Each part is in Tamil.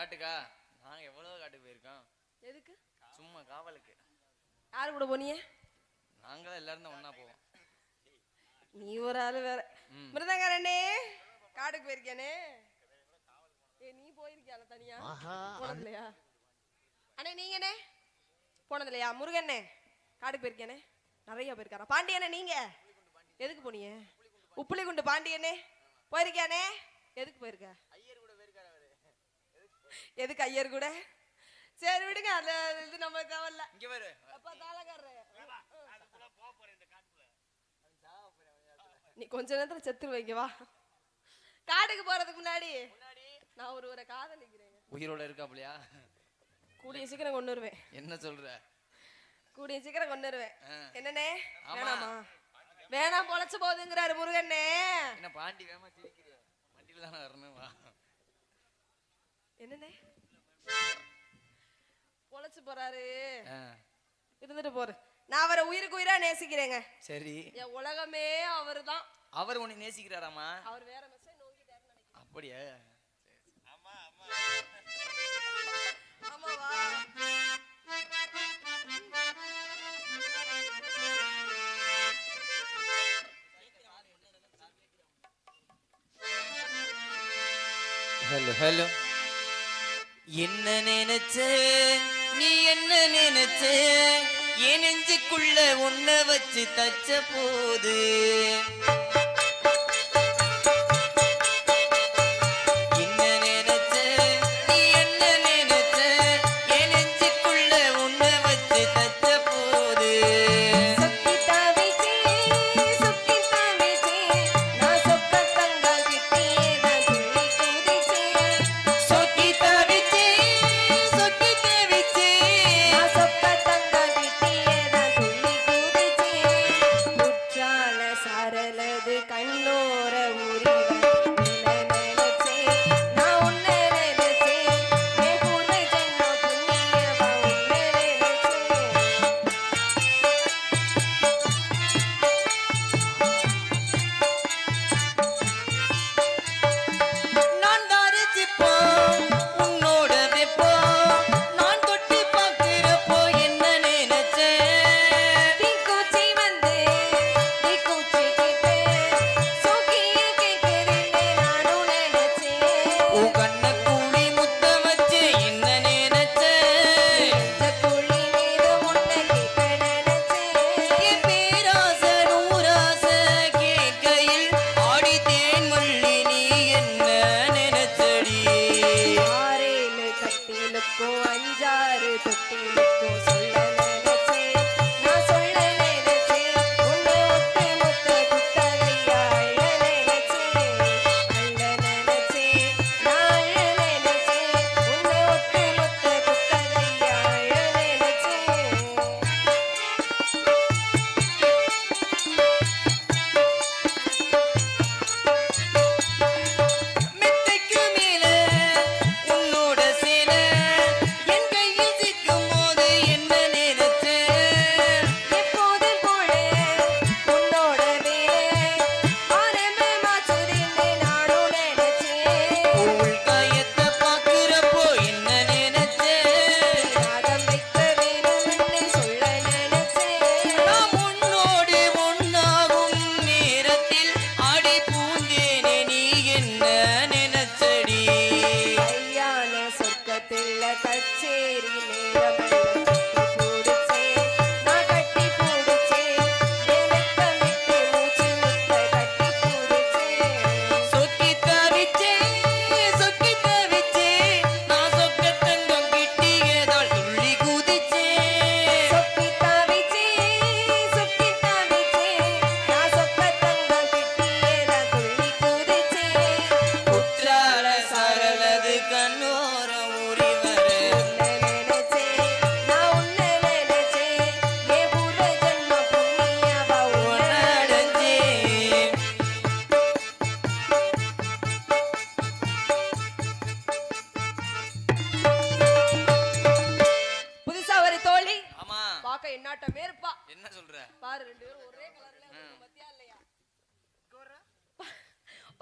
காட்டுக்கா? நாங்க எவ்வளவு காட்டுக்கு போயிருக்கோம். எதுக்கு? சும்மா காவலுக்கு. யாரு கூட போனீங்க? நாங்களே எல்லாரும் ஒண்ணா போவோம். நீ ஒரு ஆளு வேற. மிருதங்கரனே காட்டுக்கு போயிருக்கேனே. நீ போயிருக்கியால தனியா? போனதில்லையா? அண்ணே நீங்கண்ணே போனதில்லையா? முருகண்ணே காட்டுக்கு போயிருக்கேனே. நிறைய போயிருக்காரா? பாண்டியண்ணே நீங்க எதுக்கு போனீங்க? உப்புளிகுண்டு பாண்டியண்ணே போயிருக்கியானே. எதுக்கு போயிருக்க? எதுக்கு ஐயர் கூட? சரி விடுங்க, அந்த இது நம்ம கவல்ல. இங்க பாரு அப்பா தாளக்காரரு, நீ கொஞ்ச நேரத்துல செத்து வைங்க வா. காட்டுக்கு போறதுக்கு முன்னாடி நான் ஒருவரை காதலிக்கிறேன். உயிரோட இருக்காப்லையா? கூடிய சீக்கிரம் கொண்டு வருவேன். என்ன சொல்ற? கூடிய சீக்கிரம் கொண்டு வருவேன். என்னண்ணே வேணாமா? வேணாம் பொழைச்சு போகுதுங்கிறாரு முருகண்ணே. என்ன பாண்டி வேமா சிரிக்கிற? வண்டியில தானே வரணும் வா. என்னண்ணே பொழைச்சு போறாரு, இருந்துட்டு போரு. நான் அவரை உயிருக்கு உயிரா நேசிக்கிறேங்க. சரி, என் உலகமே அவரு தான். அவர் உன்னை நேசிக்கிறாராமா? அவர் வேற மெசேஜ் நோக்கிட்டாருன்னு நினைக்கிறேன். அப்படியே? ஆமா ஆமாவா? Hello hello. என்ன நினைச்ச நீ, என்ன நினைச்ச? என் நெஞ்சுக்குள்ள உன்னை வச்சு தச்ச போது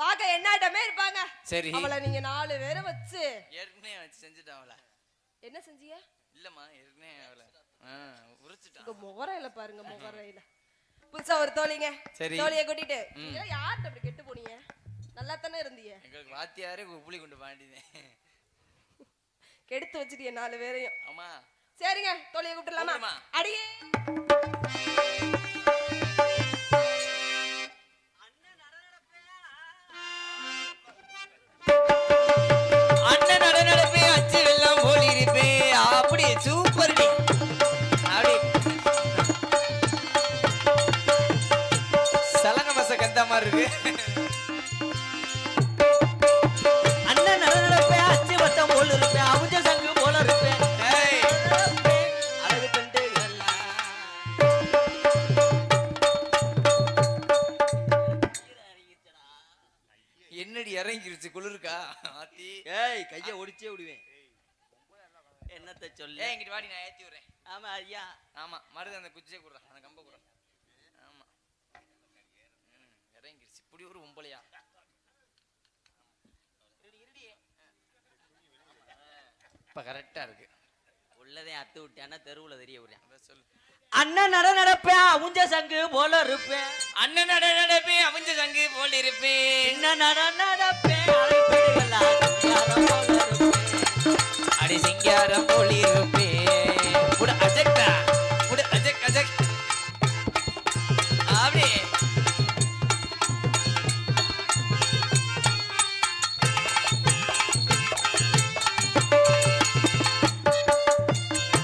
பாக்க என்னாட்டமே இருப்பாங்க. சரி. அவளை நீங்க 4 பேரை வச்சு ஏற்கனவே வச்சு செஞ்சுட்டான் அவளை. என்ன செஞ்சீங்க? இல்லம்மா ஏற்கனவே அவளை உரிச்சுட்டான். முகரையில பாருங்க, முகரையில புதுசா ஒரு தோழிங்க. சரி. தோழியை கூட்டிட்டு நீங்க யார்கிட்ட அப்படி கெட்டு போனீங்க? நல்லா தானே இருந்தீங்க. எங்களுக்கு வாத்தியாரே புளி கொண்டு பாண்டினேன். கெடுத்து வச்சிட்டிய 4 பேரையும். ஆமா. சரிங்க, தோழியை கூப்பிடலாமா? அடியே அண்ணன் நடனப்பே அச்சு வெள்ளம் போல் இருப்பே. அப்படி சூப்பர் டி. அப்படி சலன மச கந்த மாதிரி இருக்கு. அண்ணன் நடனப்பே அச்சு வட்டம் போல் இருப்பேன், அவுஞ்ச சங்கு போல இருப்பேன். அழகு பெண்கள் என்னடி இறங்கிருச்சு குளிருக்கா? ஆத்தி ஏய் கைய ஒடிச்சே விடுவேன். என்னத்த சொல்ல? இங்கிட்டு வாடி, நான் ஏத்தி விடுறேன். ஆமா ஐயா. ஆமா, மருது அந்த குச்சியை குடுறான், அந்த கம்ப குடுறான். ஆமா, இறங்கிருச்சு. இப்படி ஒரு ஒம்பளையா? இப்ப கரெக்டா இருக்கு. உள்ளதே அத்து விட்டானா தெருவுல தெரிய விடுறேன். சொல்லு. அண்ணன் நடப்பேன், அவுஞ்ச சங்கு போல இருப்பேன். அண்ணன் நடப்பே அவஞ்ச சங்கு போல் இருப்பேன். என்ன நடப்பேன், அழகு பெண்கள் சிங்காரம் போல இருப்பேன். அடி சிங்காரம் போல் இருப்பேன். உட அஜக்டா, உட அஜக் அஜக். அப்படி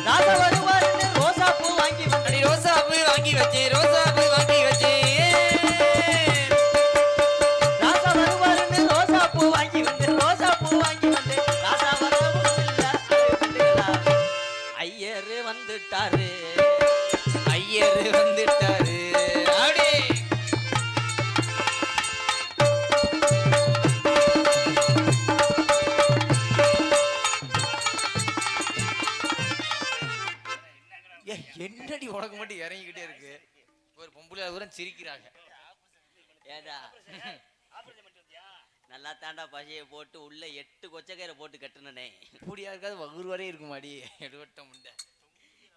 ராசா வருவாருன்னு ரோசா பூ வாங்கி வந்தேன். அடி ரோசா பூ வாங்கி வச்சேன், ரோசா பூ வாங்கி வச்சேன். ராசா வருவாருன்னு ரோசா பூ வாங்கி வந்தேன், ரோசா பூ வாங்கி வந்தேன். ராசா வரவும் இல்ல, அழகு பெண்களா. ஐயரு வந்துட்டாரு, ஐயர் வந்துட்டாரு. அப்படி என்னடி உனக்கு மட்டும் இறங்கிக்கிட்டே இருக்கு? ஒரு பொம்பளை தூரம் சிரிக்கிறாங்க. ஏடா நல்லா தாண்டா பசையை போட்டு உள்ள 8 கொச்சக்கயிறை போட்டு கட்டுனனே. இப்படியா இருக்காது, வகுறு வரை இருக்குமாடி எடுவட்ட முண்டை.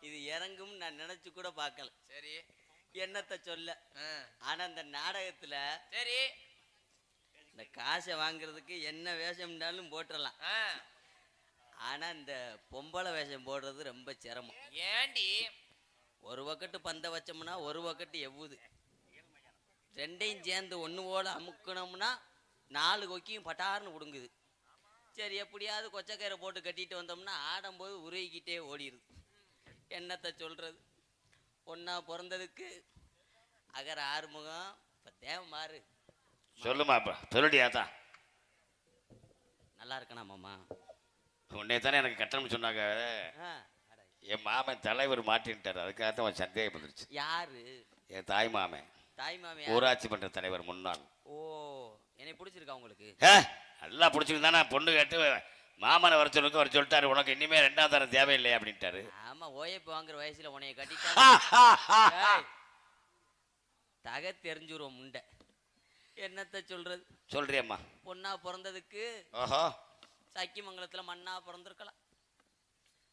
இது இறங்கும் நான் நினைச்சு கூட பார்க்கல. சரி. என்னத்த சொல்ல? ஆனா இந்த நாடகத்துல சரி, இந்த காசை வாங்குறதுக்கு என்ன வேஷம்னாலும் போட்டுடலாம். ஆனா இந்த பொம்பளை வேஷம் போடுறது ரொம்ப சிரமம். ஏண்டி? ஒரு பக்கெட்டு பந்த வச்சோம்னா ஒரு பக்கெட்டு எவ்வுது, ரெண்டையும் சேர்ந்து ஒன்று போல அமுக்கணும்னா 4 கொக்கியும் பட்டார்னு விடுங்குது. சரி, எப்படியாவது கொச்சக்கயிறை போட்டு கட்டிட்டு வந்தோம்னா ஆடும்போது உருகிக்கிட்டே ஓடிடுது. என்னத்தை சொல்றது? ஒன்னா பிறந்ததுக்கு அகர ஆறுமுகம் இப்போ தேவை மாறு. சொல்லுமா இப்போ சொல்லுடியா தான். நல்லா இருக்கணா மாமா? உன்னே தானே எனக்கு கட்டணம் சொன்னாங்க. என் மாமன் தலைவர் மாட்டின்ட்டார், அதுக்காக தான் சந்தேகம் வந்துருச்சு. யாரு? என் தாய் மாமன். தாய் மாமன்? ஊராட்சி மன்ற தலைவர் முன்னாள். ஓ, என்னை பிடிச்சிருக்கா உங்களுக்கு? நல்லா பிடிச்சிருந்தா நான் பொண்ணு கேட்டு மாமனை வர சொல்லிட்டாரு, உனக்கு இனிமே 2ஆம் தரம் தேவையில்லை அப்படின்ட்டாரு. ஆமா, ஓயப்பு வாங்குற வயசுல உனைய கட்டிட்டா தக தெரிஞ்சுருவோம் முண்டை. என்னத்த சொல்றது? சொல்றியம்மா. பொண்ணா பிறந்ததுக்கு ஓஹோ, சக்கிமங்கலத்துல மண்ணா பிறந்திருக்கலாம்.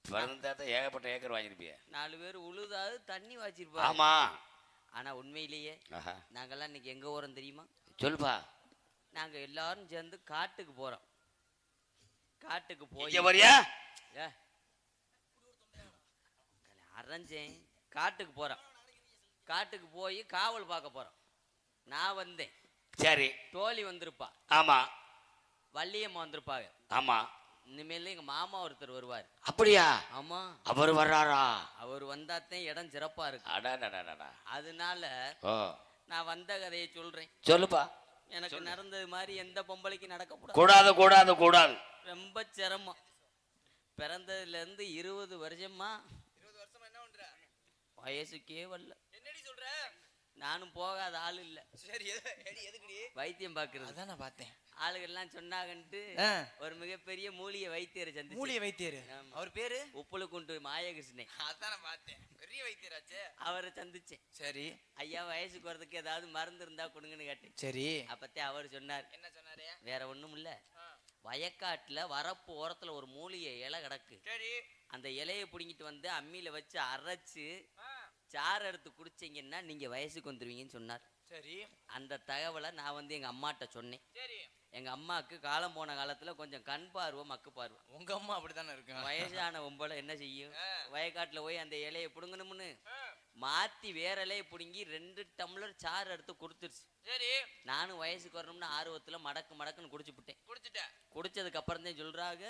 பிறந்தா தான் ஏகப்பட்ட ஏக்கர் வாங்கிருப்பிய. 4 பேர் உழுதாது தண்ணி வாச்சிருப்பா. ஆமா. ஆனா உண்மையிலேயே நாங்கெல்லாம் இன்னைக்கு எங்க போறோம் தெரியுமா? சொல்லுப்பா. நாங்க எல்லாரும் சேர்ந்து காட்டுக்கு போறோம். காட்டுக்கு போய் அரைஞ்சேன். காட்டுக்கு போறோம். காட்டுக்கு போய் காவல் பார்க்க போறோம். நான் வந்தேன். சரி. தோழி வந்திருப்பா. ஆமா. வள்ளியம்மா வந்திருப்பாங்க. ஆமா. இனிமேல எங்க மாமா ஒருத்தர் வருவார். அப்படியா? ஆமா. அவர் வர்றாரா? அவர் வந்தாத்தான் இடம் சிறப்பா இருக்கு. அதனால நான் வந்த கதையை சொல்றேன். சொல்லுப்பா. எனக்கு நடந்தது மாதிரி எந்த பொம்பளைக்கு நடக்க கூடாது கூடாது கூடாது. ரொம்ப சிரமம். பிறந்ததுல இருந்து 20 வருஷமா வயசுக்கே வரல. என்னடி சொல்ற? நானும் போகாத ஆள் இல்ல. சரி, எதுக்குடி? வைத்தியம் பாக்குறது. அதான் நான் பார்த்தேன். ஆளுகள்லாம் சொன்னாங்கன்ட்டு ஒரு மிகப்பெரிய மூலிகை வைத்தியரை சந்திச்சு. மூலிகை வைத்தியர். ஆமா. அவர் பேரு? உப்புளுக்குண்டு மாயகிருஷ்ணன். அதான் நான் பார்த்தேன். பெரிய வைத்தியராச்சே. அவரை சந்திச்சேன். சரி. ஐயா வயசுக்கு வரதுக்கு ஏதாவது மருந்து இருந்தா கொடுங்கன்னு கேட்டேன். சரி. அப்பத்தே அவர் சொன்னார். என்ன சொன்னாரு? வேற ஒண்ணும் இல்ல, வயக்காட்டுல வரப்பு ஓரத்துல ஒரு மூலிகை இலை கிடக்கு. சரி. அந்த இலையை பிடுங்கிட்டு வந்து அம்மியில வச்சு அரைச்சு சாறு எடுத்து குடிச்சீங்கன்னா நீங்க வயசுக்கு வந்துருவீங்கன்னு சொன்னார். சரி. அந்த தகவலை நான் வந்து எங்க அம்மாட்ட சொன்னேன். சரி. எங்க அம்மாவுக்கு காலம் போன காலத்துல கொஞ்சம் கண் பார்வை மக்கு பார்வை. உங்க அம்மா அப்படித்தானே இருக்கு. வயசான ஒம்பளை என்ன செய்யும், வயக்காட்டுல போய் அந்த இலையை பிடுங்கணும்னு மாத்தி வேற இலையை பிடுங்கி 2 டம்ளர் சாறு எடுத்து கொடுத்துருச்சு. சரி. நானும் வயசுக்கு வரணும்னு ஆர்வத்துல மடக்குன்னு குடிச்சு விட்டேன். குடிச்சிட்டேன். குடிச்சதுக்கு அப்புறம் தான் சொல்றாங்க,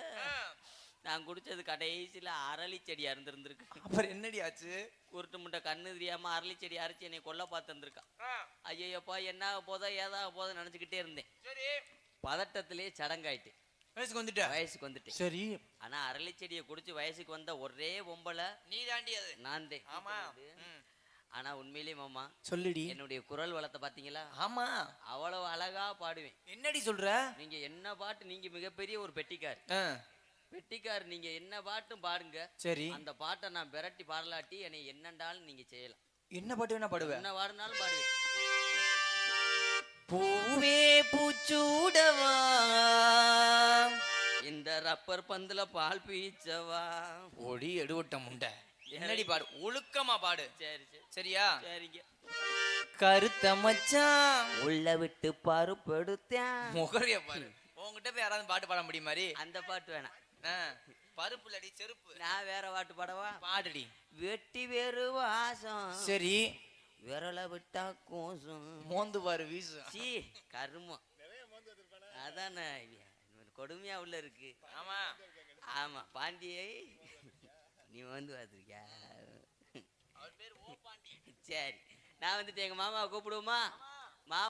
நான் குடிச்சது கடைசியில அரளி செடியா இருந்திருக்கு. அப்புறம் என்னடி ஆச்சு? உருட்டு முட்டை கண்ணு தெரியாம அரளி செடி அரைச்சி என்னை கொல்ல பார்த்து இருந்திருக்கா. ஐயோப்பா என்ன போதோ ஏதாக போதோ நினைச்சுக்கிட்டே இருந்தேன். சரி. பதட்டத்திலேயே சடங்காயிட்டு வயசுக்கு வந்துட்டேன். வயசுக்கு வந்துட்டேன். சரி. ஆனா அரளி செடியை குடிச்சு வயசுக்கு வந்த ஒரே பொம்பளை நீ தாண்டி அது. நான் தான். ஆமா. ஆனா உண்மையிலேயே மாமா சொல்லுடி. என்னுடைய குரல் வளத்தை பாத்தீங்களா? ஆமா. அவ்வளவு அழகா பாடுவேன். என்னடி சொல்ற? நீங்க என்ன பாட்டு, நீங்க மிகப்பெரிய ஒரு பெட்டிக்கார். வெட்டிக்கார், நீங்க என்ன பாட்டும் பாடுங்க. சரி. அந்த பாட்டை நான் விரட்டி பாடலாட்டி என்னை என்னண்டாலும் நீங்க செய்யலாம். என்ன பாட்டு வேணா பாடுவேன். என்ன பாடுனாலும் பாடுவேன். பூவே பூச்சூடவா, இந்த ரப்பர் பந்துல பால் பீச்சவா. ஒடி எடுவட்ட முண்டை. என்னடி பாடு, ஒழுக்கமா பாடு. சரி சரி. சரியா? சரிங்க. கருத்த மச்சான் உள்ள விட்டு பருப்பு எடுத்தேன். முகரைய பாரு. உங்ககிட்ட போய் யாராவது பாட்டு பாட முடியும் மாதிரி? அந்த பாட்டு வேணாம். பருப்புலடி செருப்பு. நான் வேற பாட்டு பாடவா? பாடுடி. வெட்டி வேறு வாசம். சரி. விரல விட்டா கோசம். மோந்து பாரு வீசு. சீ கருமம். அதானே கொடுமையா உள்ள இருக்கு. ஆமா ஆமா. பாண்டியை நீ வந்து பார்த்துருக்கியா? சரி, நான் வந்துட்டு எங்க மாமாவை கூப்பிடுவோமா?